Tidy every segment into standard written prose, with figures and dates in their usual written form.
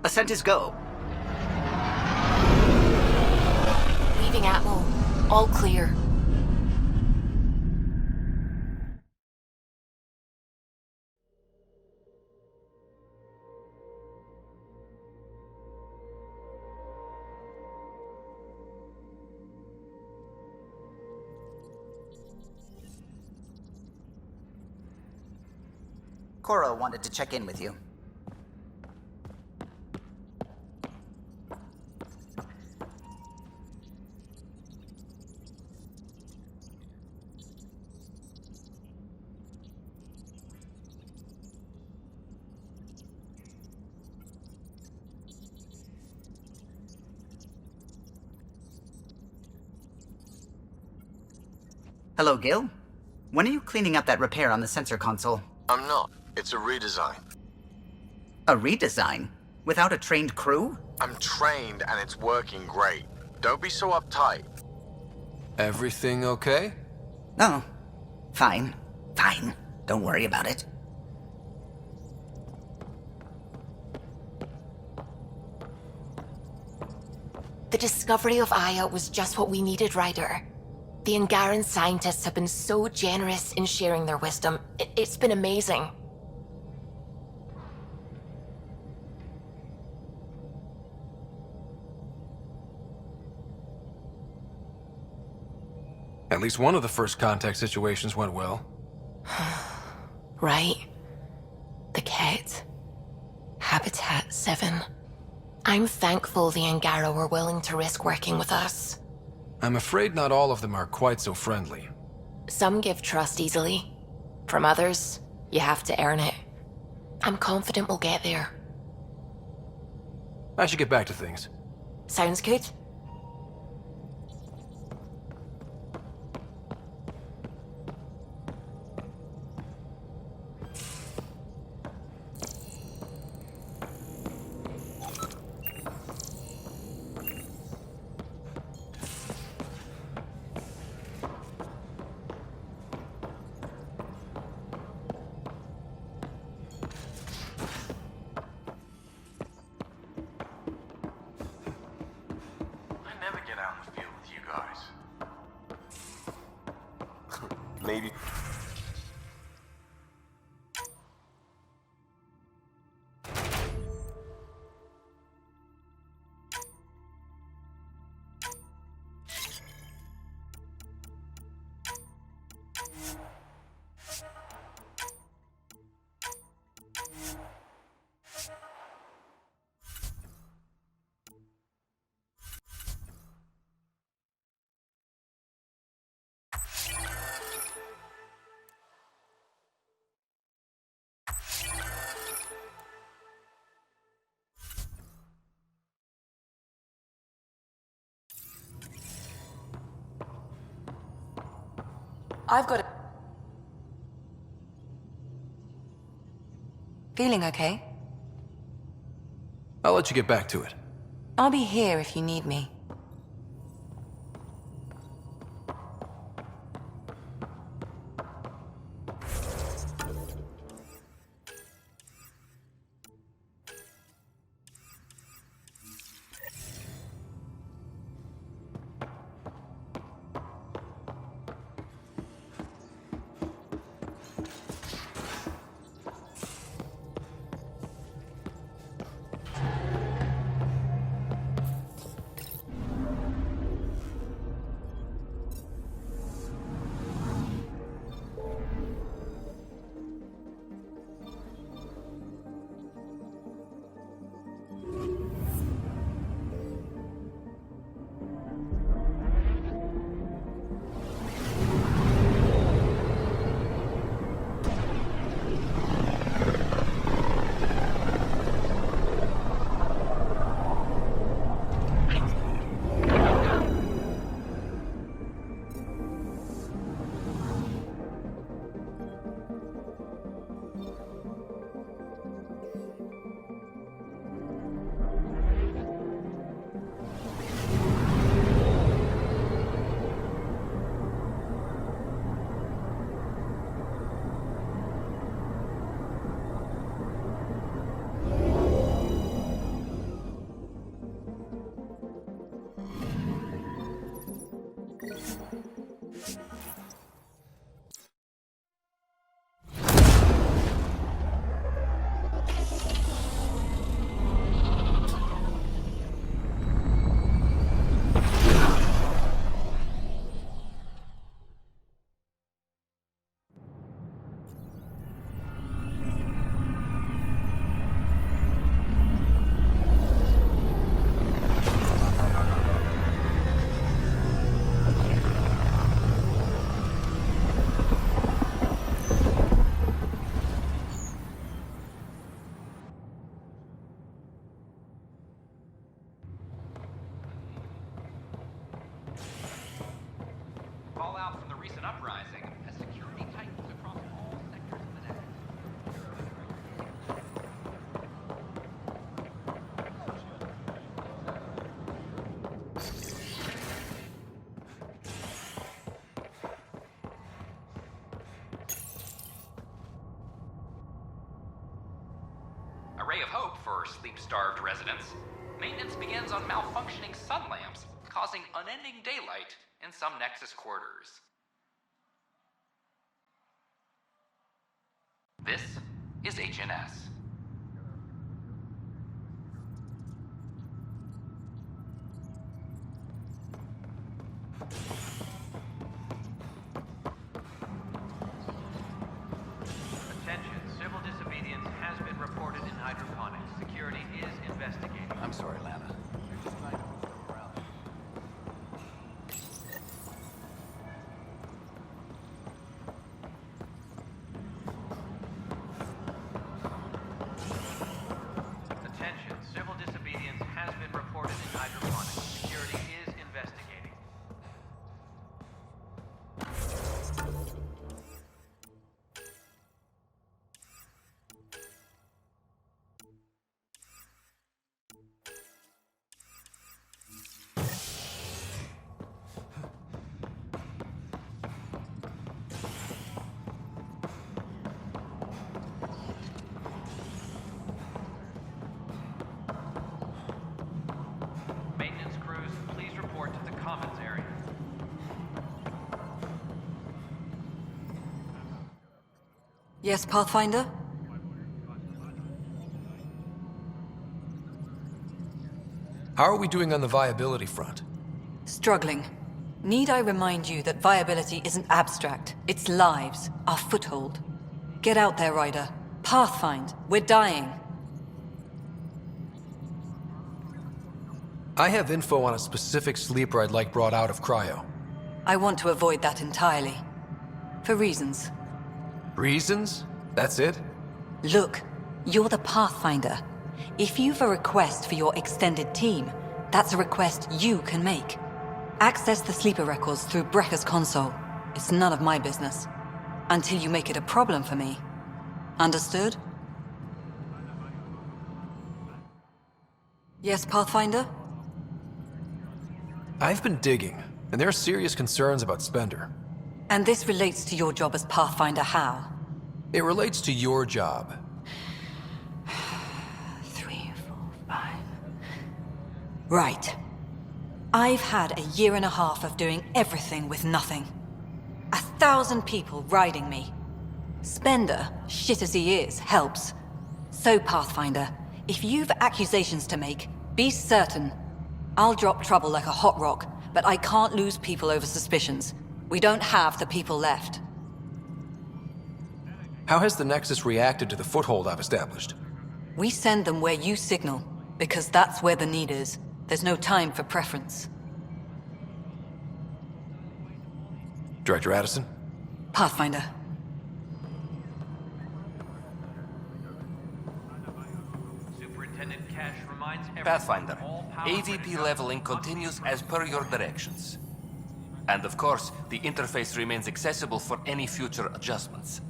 Ascent is go. Leaving Atmo. All clear. Cora wanted to check in with you. Hello, Gil. When are you cleaning up that repair on the sensor console? I'm not. It's a redesign. A redesign? Without a trained crew? I'm trained and it's working great. Don't be so uptight. Everything okay? Oh, fine. Fine. Don't worry about it. The discovery of Aya was just what we needed, Ryder. The Angaran scientists have been so generous in sharing their wisdom. It's been amazing. At least one of the first contact situations went well. Right? The Ket. Habitat 7. I'm thankful the Angara were willing to risk working with us. I'm afraid not all of them are quite so friendly. Some give trust easily. From others, you have to earn it. I'm confident we'll get there. I should get back to things. Sounds good? Maybe. I've got a... Feeling okay? I'll let you get back to it. I'll be here if you need me. for sleep-starved residents. Maintenance begins on malfunctioning sun lamps, causing unending daylight in some Nexus quarters. This is HNS. Attention, civil disobedience has been reported in hydroponics. Security is investigating. I'm sorry, Lana. You're just trying to move them around. Attention, civil disobedience has been reported in hydroponics. Security is investigating. Maintenance crews, please report to the commons area. Yes, Pathfinder? How are we doing on the viability front? Struggling. Need I remind you that viability isn't abstract, it's lives, our foothold. Get out there, Ryder. Pathfind, we're dying. I have info on a specific sleeper I'd like brought out of cryo. I want to avoid that entirely. For reasons. Reasons? That's it? Look, you're the Pathfinder. If you've a request for your extended team, that's a request you can make. Access the sleeper records through Brekker's console. It's none of my business. Until you make it a problem for me. Understood? Yes, Pathfinder? I've been digging, and there are serious concerns about Spender. And this relates to your job as Pathfinder how? It relates to your job. 3, 4, 5. Right. I've had a year and a half of doing everything with nothing. 1,000 people riding me. Spender, shit as he is, helps. So, Pathfinder, if you've accusations to make, be certain. I'll drop trouble like a hot rock, but I can't lose people over suspicions. We don't have the people left. How has the Nexus reacted to the foothold I've established? We send them where you signal, because that's where the need is. There's no time for preference. Director Addison? Pathfinder. Superintendent Cash reminds everyone Pathfinder, all power AVP critical- leveling continues as per your directions. And of course, the interface remains accessible for any future adjustments.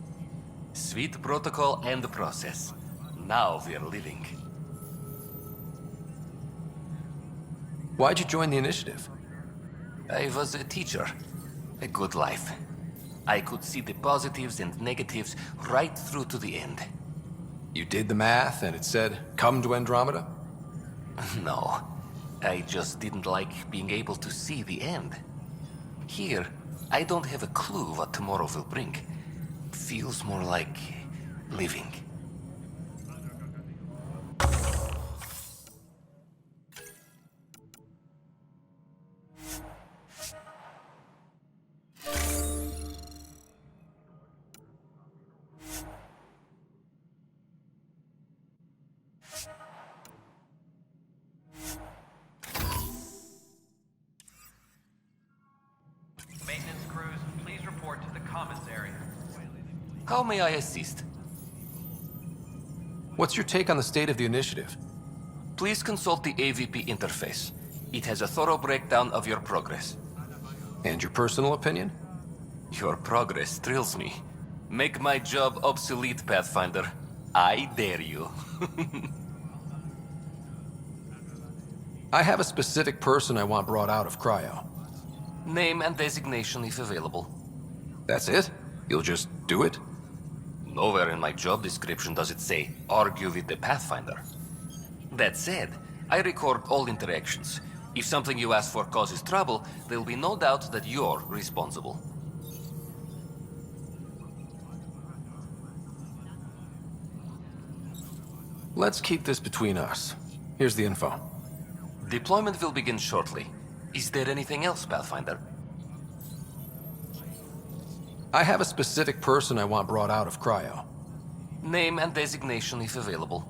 Sweet protocol and process. Now we are living. Why'd you join the initiative? I was a teacher. A good life. I could see the positives and negatives right through to the end. You did the math, and it said, come to Andromeda? No, I just didn't like being able to see the end. Here, I don't have a clue what tomorrow will bring. Feels more like living. Maintenance crews, please report to the commons area. How may I assist? What's your take on the state of the initiative? Please consult the AVP interface. It has a thorough breakdown of your progress. And your personal opinion? Your progress thrills me. Make my job obsolete, Pathfinder. I dare you. I have a specific person I want brought out of cryo. Name and designation if available. That's it? You'll just do it? Nowhere in my job description does it say, argue with the Pathfinder. That said, I record all interactions. If something you ask for causes trouble, there'll be no doubt that you're responsible. Let's keep this between us. Here's the info. Deployment will begin shortly. Is there anything else, Pathfinder? I have a specific person I want brought out of cryo. Name and designation if available.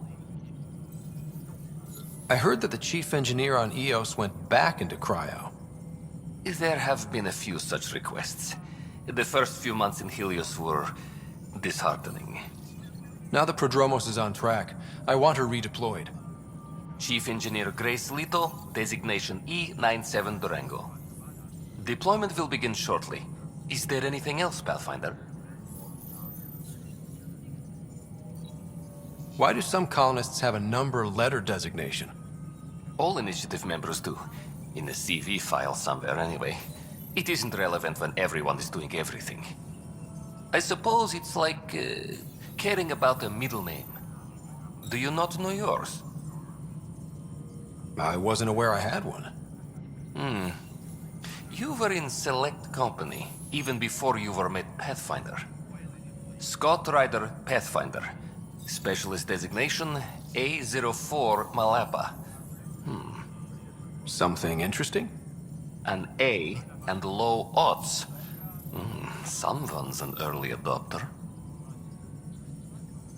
I heard that the chief engineer on EOS went back into cryo. There have been a few such requests. The first few months in Helios were disheartening. Now that Prodromos is on track, I want her redeployed. Chief Engineer Grace Lito, designation E97 Durango. Deployment will begin shortly. Is there anything else, Pathfinder? Why do some colonists have a number letter designation? All initiative members do. In a CV file somewhere, anyway. It isn't relevant when everyone is doing everything. I suppose it's like caring about a middle name. Do you not know yours? I wasn't aware I had one. You were in select company, even before you were made Pathfinder. Scott Ryder Pathfinder. Specialist designation, A04 Malapa. Something interesting? An A and low odds. Someone's an early adopter.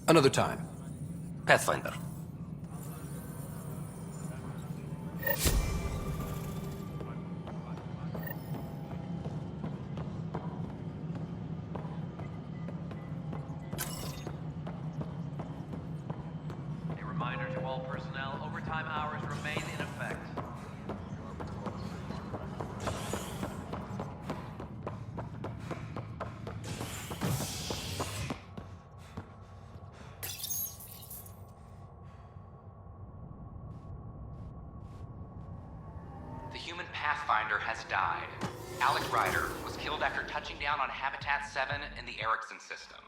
Another time. Pathfinder. A reminder to all personnel, overtime hours remain in effect. The human Pathfinder has died. Alec Ryder was killed after touching down on Habitat 7 in the Erickson system.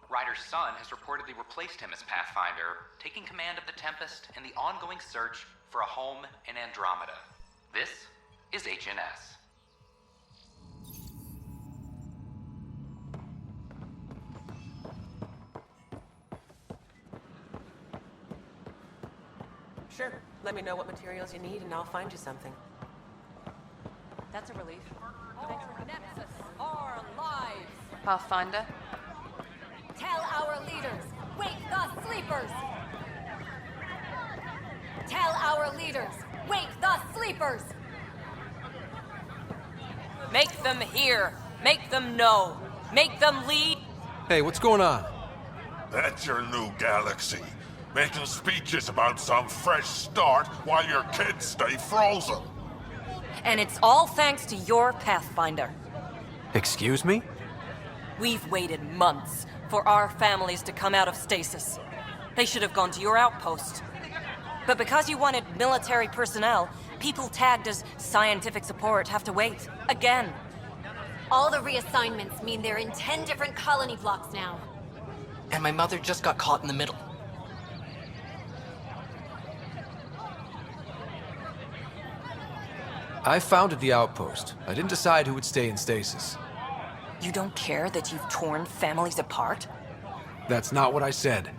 Ryder's son has reportedly replaced him as Pathfinder, taking command of the Tempest in the ongoing search for a home in Andromeda. This is HNS. Sure. Let me know what materials you need and I'll find you something. That's a relief. Nexus are live. Pathfinder? Tell our leaders, wake the sleepers! Tell our leaders, wake the sleepers! Make them hear. Make them know. Make them lead. Hey, what's going on? That's your new galaxy. Making speeches about some fresh start while your kids stay frozen. And it's all thanks to your Pathfinder. Excuse me? We've waited months for our families to come out of stasis. They should have gone to your outpost. But because you wanted military personnel, people tagged as scientific support have to wait. Again. All the reassignments mean they're in 10 different colony blocks now. And my mother just got caught in the middle. I founded the outpost. I didn't decide who would stay in stasis. You don't care that you've torn families apart? That's not what I said.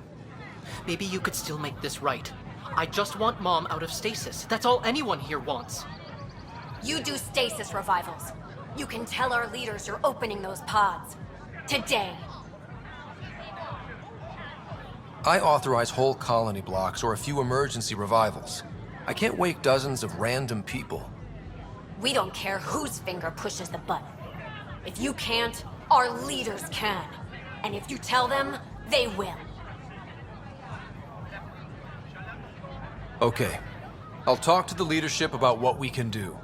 Maybe you could still make this right. I just want Mom out of stasis. That's all anyone here wants. You do stasis revivals. You can tell our leaders you're opening those pods. Today. I authorize whole colony blocks or a few emergency revivals. I can't wake dozens of random people. We don't care whose finger pushes the button. If you can't, our leaders can. And if you tell them, they will. Okay. I'll talk to the leadership about what we can do.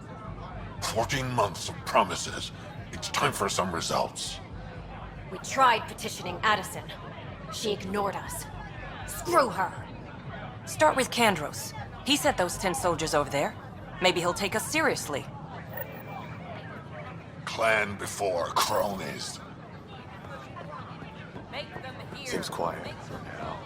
14 months of promises. It's time for some results. We tried petitioning Addison. She ignored us. Screw her. Start with Kandros. He sent those 10 soldiers over there. Maybe he'll take us seriously. Clan before cronies. Make them hear. Seems quiet for now.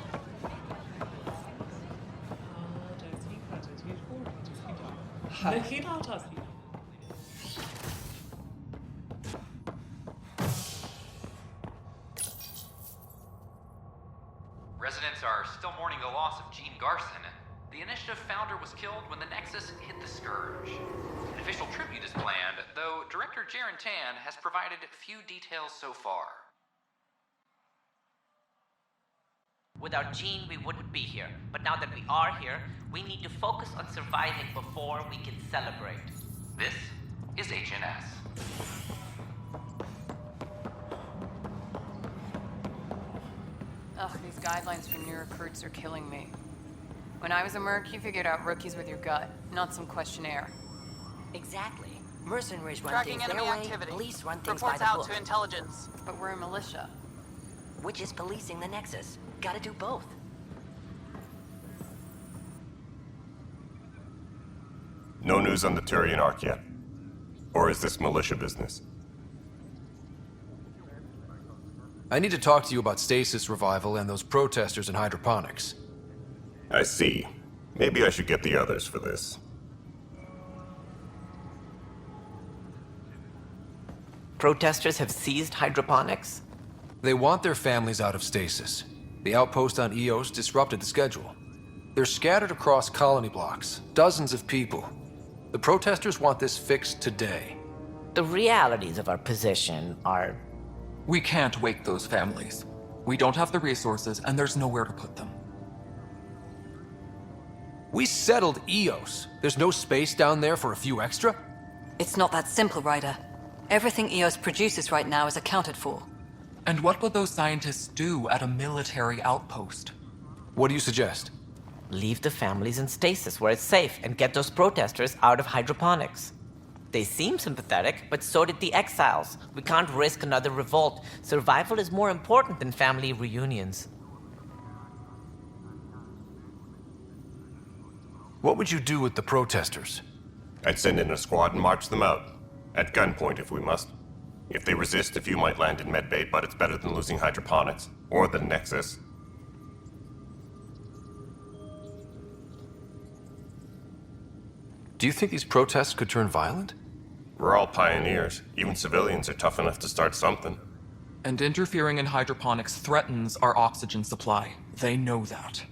Residents are still mourning the loss of Gene Garson. The Initiative founder was killed when the Nexus hit the Scourge. An official tribute is planned, though Director Jaren Tan has provided few details so far. Without Gene, we wouldn't be here. But now that we are here, we need to focus on surviving before we can celebrate. This is HNS. Ugh, these guidelines for new recruits are killing me. When I was a merc, you figured out rookies with your gut, not some questionnaire. Exactly. Mercenaries run Tracking things their enemy way, activity. police run things by Reports the out book. to intelligence. But we're a militia. Which is policing the Nexus. Gotta do both. No news on the Turian Ark yet? Or is this militia business? I need to talk to you about stasis revival and those protesters in hydroponics. I see. Maybe I should get the others for this. Protesters have seized hydroponics? They want their families out of stasis. The outpost on Eos disrupted the schedule. They're scattered across colony blocks, dozens of people. The protesters want this fixed today. The realities of our position are... We can't wake those families. We don't have the resources, and there's nowhere to put them. We settled Eos. There's no space down there for a few extra? It's not that simple, Ryder. Everything Eos produces right now is accounted for. And what will those scientists do at a military outpost? What do you suggest? Leave the families in stasis where it's safe and get those protesters out of hydroponics. They seem sympathetic, but so did the exiles. We can't risk another revolt. Survival is more important than family reunions. What would you do with the protesters? I'd send in a squad and march them out. At gunpoint if we must. If they resist, a few might land in medbay, but it's better than losing hydroponics. Or the Nexus. Do you think these protests could turn violent? We're all pioneers. Even civilians are tough enough to start something. And interfering in hydroponics threatens our oxygen supply. They know that.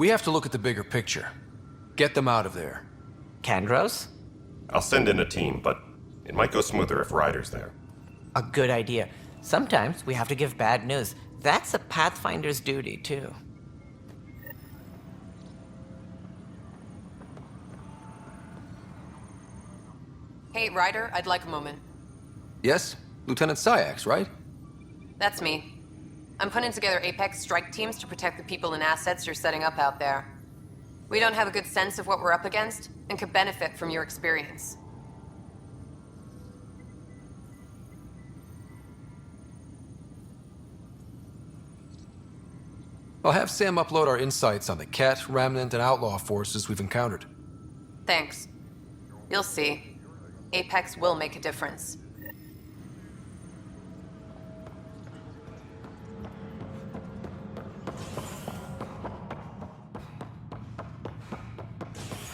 We have to look at the bigger picture. Get them out of there. Kandros? I'll send in a team, but it might go smoother if Ryder's there. A good idea. Sometimes we have to give bad news. That's a Pathfinder's duty, too. Hey, Ryder, I'd like a moment. Yes? Lieutenant Syax, right? That's me. I'm putting together Apex strike teams to protect the people and assets you're setting up out there. We don't have a good sense of what we're up against, and could benefit from your experience. I'll have Sam upload our insights on the Ket, Remnant, and Outlaw forces we've encountered. Thanks. You'll see. Apex will make a difference.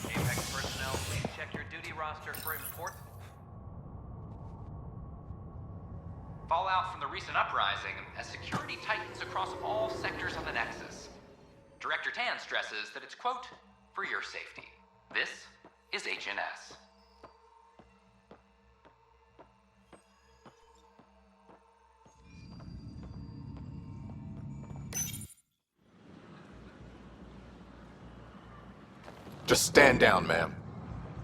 Apex personnel, please check your duty roster for important... Fallout from the recent uprising as security tightens across all sectors of the Nexus. Director Tan stresses that it's, quote, for your safety. This is HNS. Just stand down, ma'am.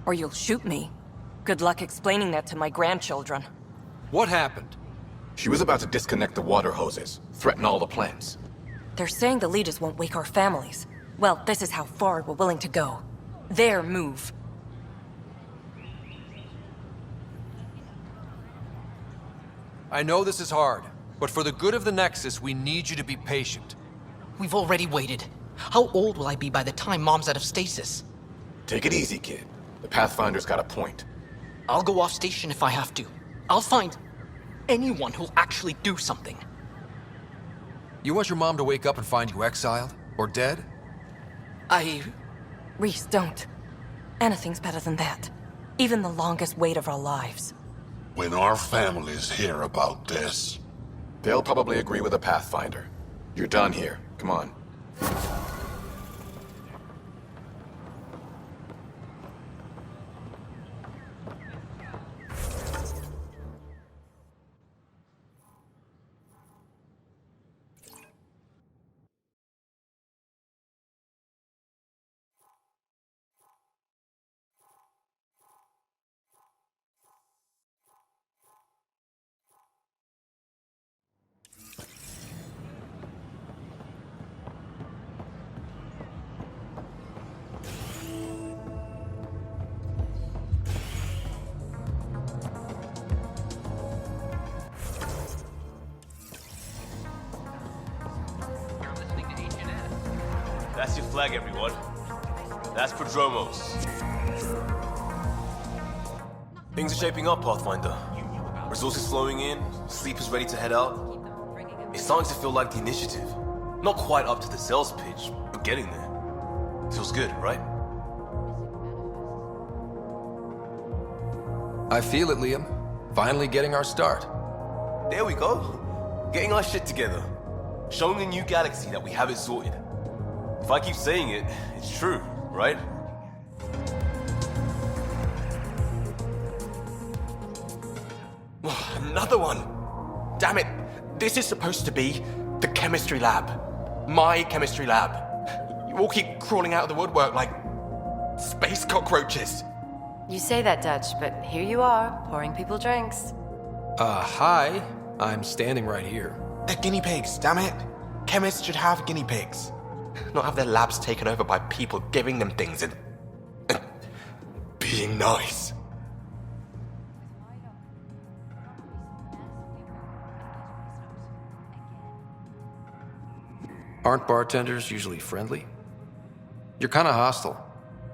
Or you'll shoot me. Good luck explaining that to my grandchildren. What happened? She was about to disconnect the water hoses, threaten all the plants. They're saying the leaders won't wake our families. Well, this is how far we're willing to go. Their move. I know this is hard, but for the good of the Nexus, we need you to be patient. We've already waited. How old will I be by the time Mom's out of stasis? Take it easy, kid. The Pathfinder's got a point. I'll go off station if I have to. I'll find anyone who'll actually do something. You want your mom to wake up and find you exiled? Or dead? Reese, don't. Anything's better than that. Even the longest wait of our lives. When our families hear about this... They'll probably agree with the Pathfinder. You're done here. Come on. That's your flag, everyone. That's Prodromos. Things are shaping up, Pathfinder. Resources flowing in, sleepers ready to head out. It's starting to feel like the initiative. Not quite up to the sales pitch, but getting there. Feels good, right? I feel it, Liam. Finally getting our start. There we go. Getting our shit together. Showing the new galaxy that we have it sorted. If I keep saying it, it's true, right? Another one! Damn it! This is supposed to be the chemistry lab. My chemistry lab. You all keep crawling out of the woodwork like space cockroaches. You say that, Dutch, but here you are, pouring people drinks. Hi. I'm standing right here. They're guinea pigs, damn it. Chemists should have guinea pigs. Not have their labs taken over by people giving them things and being nice. Aren't bartenders usually friendly? You're kind of hostile.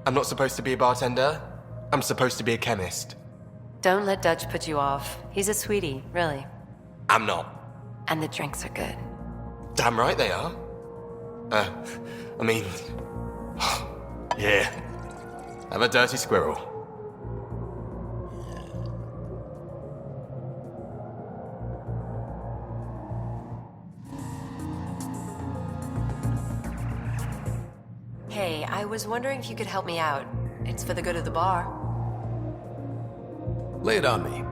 I'm not supposed to be a bartender. I'm supposed to be a chemist. Don't let Dutch put you off. He's a sweetie, really. I'm not. And the drinks are good. Damn right they are. I mean... yeah. I'm a dirty squirrel. Hey, I was wondering if you could help me out. It's for the good of the bar. Lay it on me.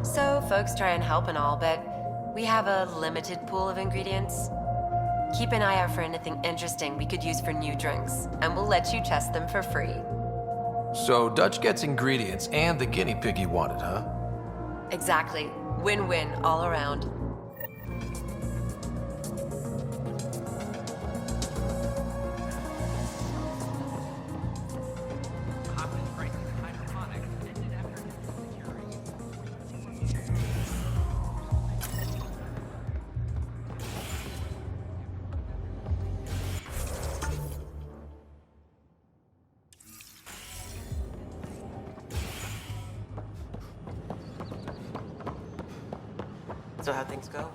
So, folks try and help and all, but we have a limited pool of ingredients. Keep an eye out for anything interesting we could use for new drinks, and we'll let you test them for free. So Dutch gets ingredients and the guinea pig you wanted, huh? Exactly. Win-win all around. So how'd things go?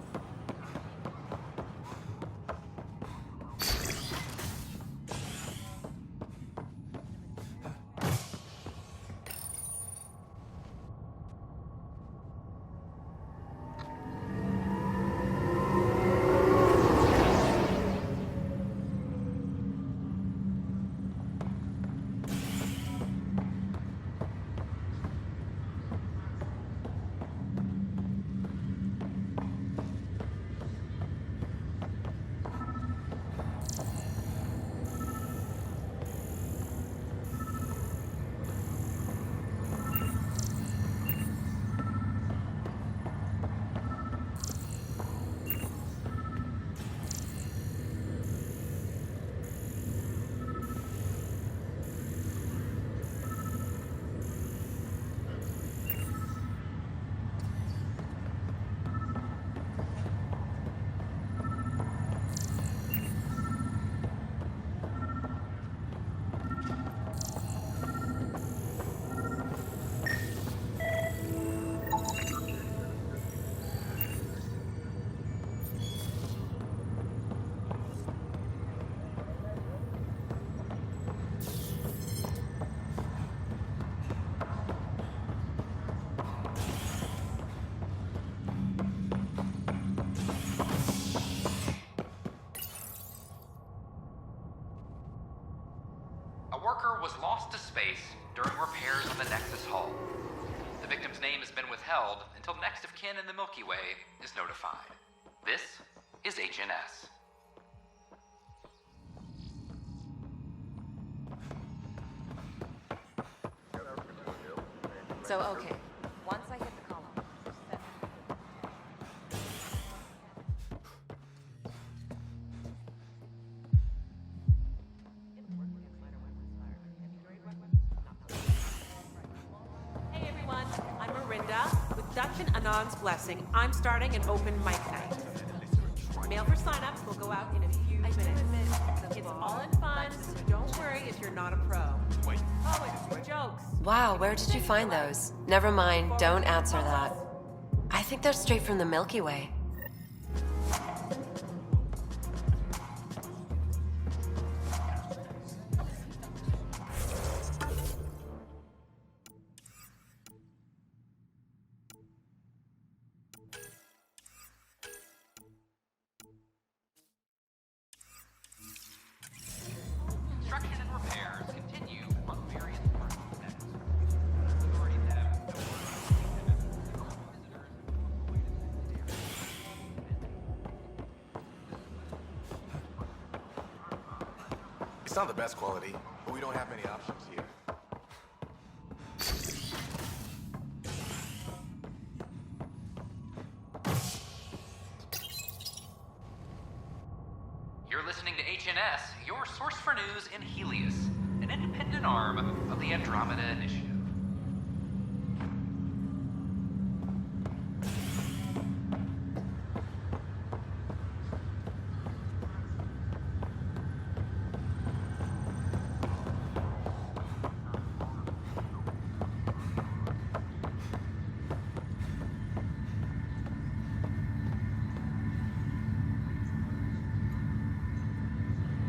space during repairs on the Nexus hull. The victim's name has been withheld until next of kin in the Milky Way is notified. This is HNS. So, okay. Once I hit the column. Hey everyone, I'm Marinda. With Dutch and Anand's blessing, I'm starting an open mic night. Mail for signups will go out in a few minutes. It's all in fun, so don't worry if you're not a pro. Oh, it's jokes. Wow, where did you find those? Never mind, don't answer that. I think they're straight from the Milky Way. Construction and repairs continue on various parts of the Nexus. Majority of them It's not the best quality, but we don't have many options here. You're listening to HNS, your source for news in Helios, an independent arm of the Andromeda Initiative.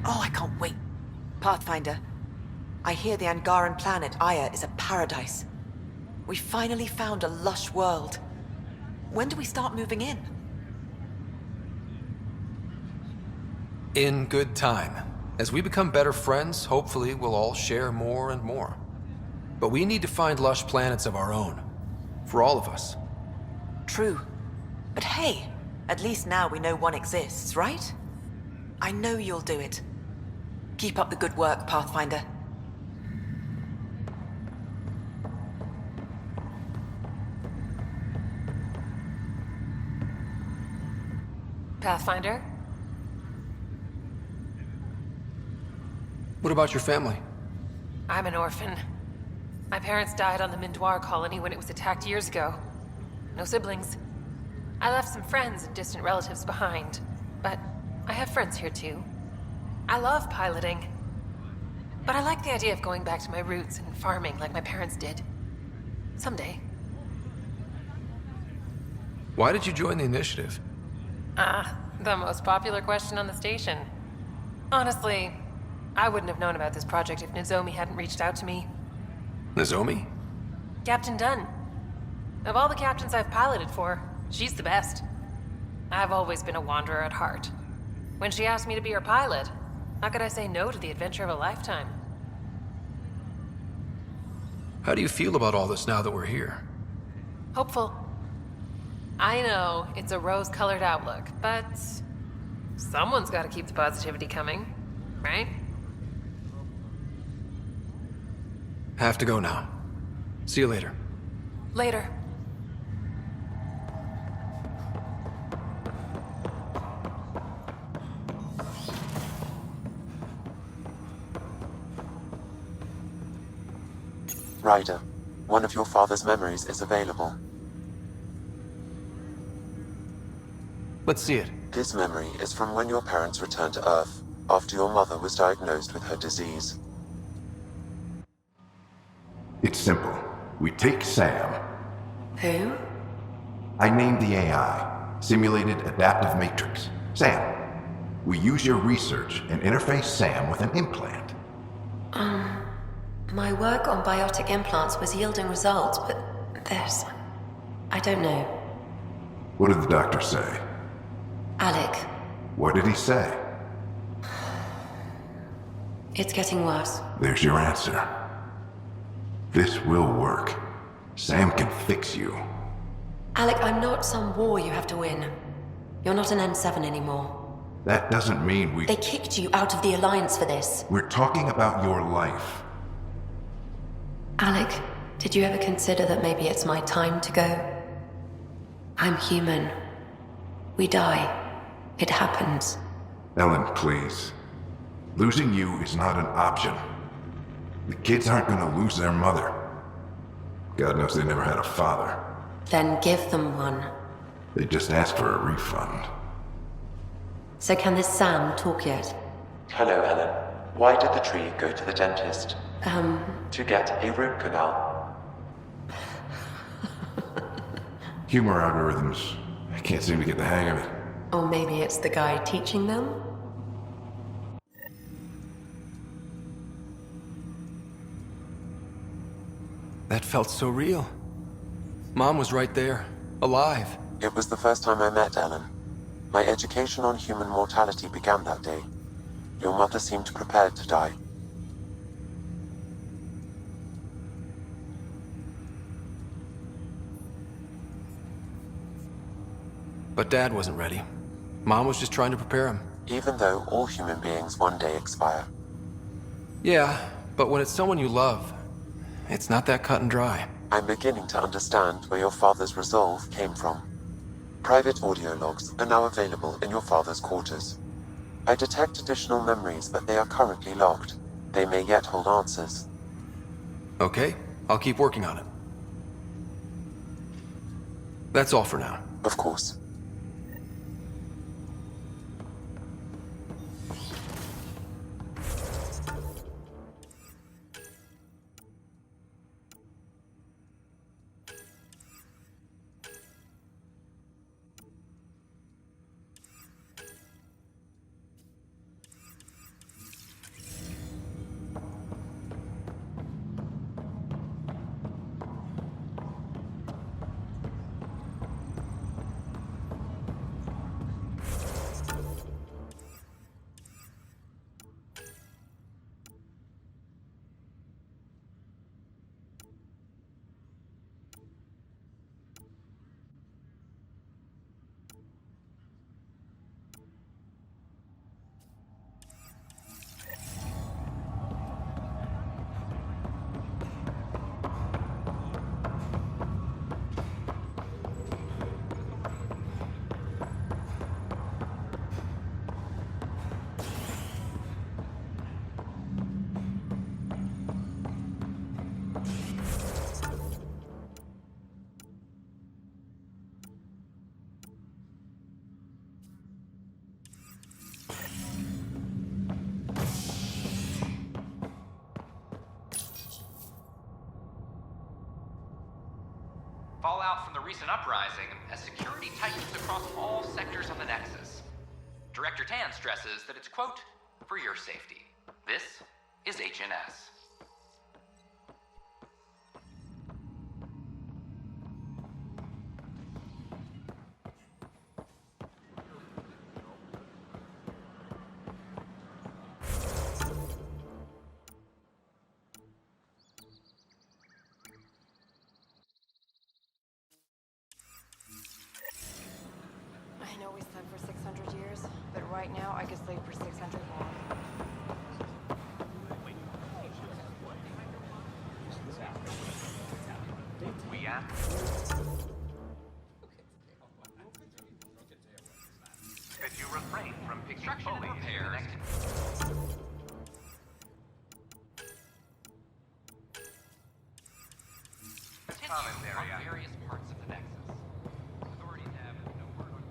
Oh, I can't wait. Pathfinder, I hear the Angaran planet, Aya, is a paradise. We finally found a lush world. When do we start moving in? In good time. As we become better friends, hopefully we'll all share more and more. But we need to find lush planets of our own. For all of us. True. But hey, at least now we know one exists, right? I know you'll do it. Keep up the good work, Pathfinder. Pathfinder? What about your family? I'm an orphan. My parents died on the Mindoir colony when it was attacked years ago. No siblings. I left some friends and distant relatives behind, but I have friends here too. I love piloting. But I like the idea of going back to my roots and farming like my parents did. Someday. Why did you join the initiative? The most popular question on the station. Honestly, I wouldn't have known about this project if Nozomi hadn't reached out to me. Nozomi? Captain Dunn. Of all the captains I've piloted for, she's the best. I've always been a wanderer at heart. When she asked me to be her pilot, how could I say no to the adventure of a lifetime? How do you feel about all this now that we're here? Hopeful. I know it's a rose-colored outlook, but someone's got to keep the positivity coming, right? Have to go now. See you later. Later. Ryder, one of your father's memories is available. Let's see it. This memory is from when your parents returned to Earth, after your mother was diagnosed with her disease. It's simple. We take Sam. Who? I named the AI, Simulated Adaptive Matrix. Sam. We use your research and interface Sam with an implant. My work on biotic implants was yielding results, but this... I don't know. What did the doctor say? Alec, What did he say? it's getting worse. There's your answer. This will work. Sam can fix you. Alec, I'm not some war you have to win. You're not an N7 anymore. That doesn't mean we... They kicked you out of the Alliance for this. We're talking about your life. Alec, did you ever consider that maybe it's my time to go? I'm human. We die. It happens. Ellen, please. Losing you is not an option. The kids aren't gonna lose their mother. God knows they never had a father. Then give them one. They just asked for a refund. So can this Sam talk yet? Hello, Ellen. Why did the tree go to the dentist? To get a root canal. Humor algorithms. I can't seem to get the hang of it. Or maybe it's the guy teaching them? That felt so real. Mom was right there, alive. It was the first time I met Ellen. My education on human mortality began that day. Your mother seemed prepared to die. But Dad wasn't ready. Mom was just trying to prepare him. Even though all human beings one day expire. Yeah, but when it's someone you love, it's not that cut and dry. I'm beginning to understand where your father's resolve came from. Private audio logs are now available in your father's quarters. I detect additional memories, but they are currently logged. They may yet hold answers. Okay, I'll keep working on it. That's all for now. Of course. Fallout from the recent uprising as security tightens across all sectors on the Nexus. Director Tan stresses that it's, quote, for your safety. This is HNS. I know we slept for 600 years, but right now I could sleep for 600 more. We ask that you refrain from construction and repairs. Commentary on various parts of the Nexus. Authorities have no word on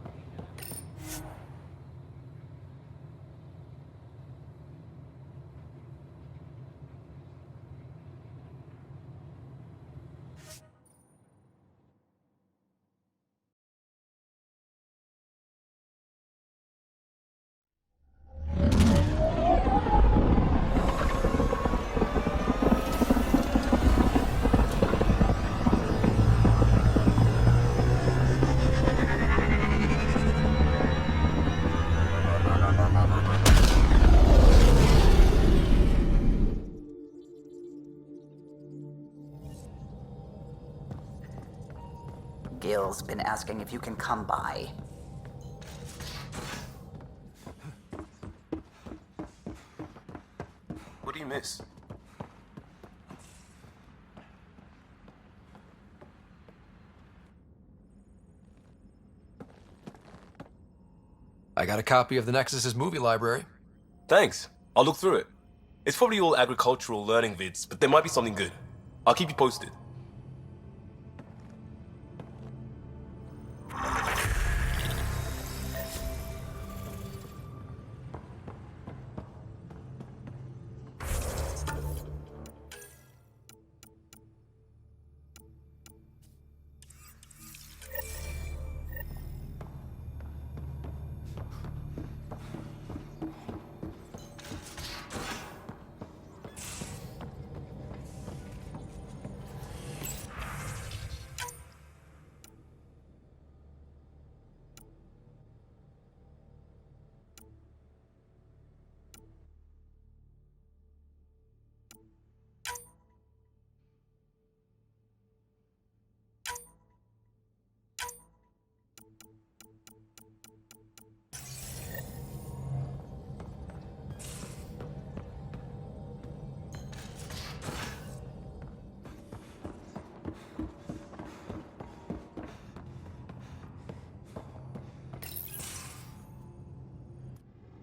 Bill's been asking if you can come by. What do you miss? I got a copy of the Nexus's movie library. Thanks. I'll look through it. It's probably all agricultural learning vids, but there might be something good. I'll keep you posted.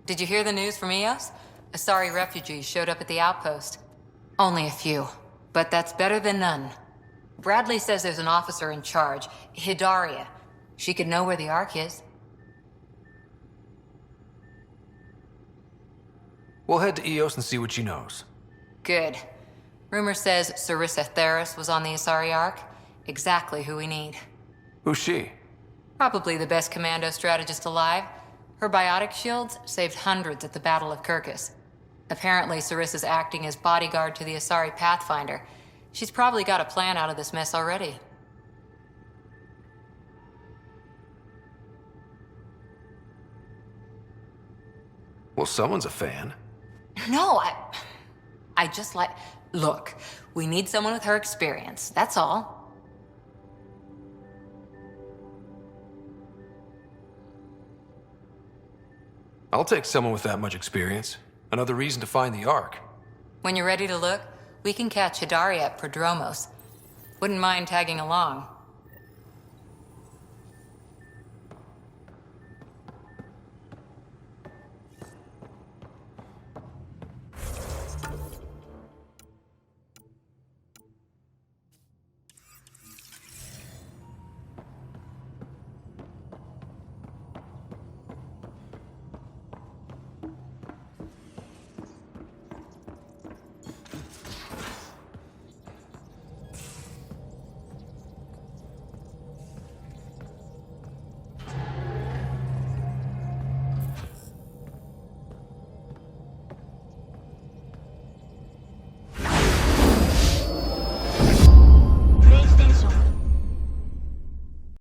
Did you hear the news from Eos? Asari refugees showed up at the outpost. Only a few, but that's better than none. Bradley says there's an officer in charge, Hidaria. She could know where the Ark is. We'll head to Eos and see what she knows. Good. Rumor says Sarissa Theris was on the Asari Ark. Exactly who we need. Who's she? Probably the best commando strategist alive. Her biotic shields saved hundreds at the Battle of Kirkus. Apparently, Sarissa's acting as bodyguard to the Asari Pathfinder. She's probably got a plan out of this mess already. Well, someone's a fan. No, I just like... Look, we need someone with her experience, that's all. I'll take someone with that much experience. Another reason to find the Ark. When you're ready to look, we can catch Hidaria at Prodromos. Wouldn't mind tagging along.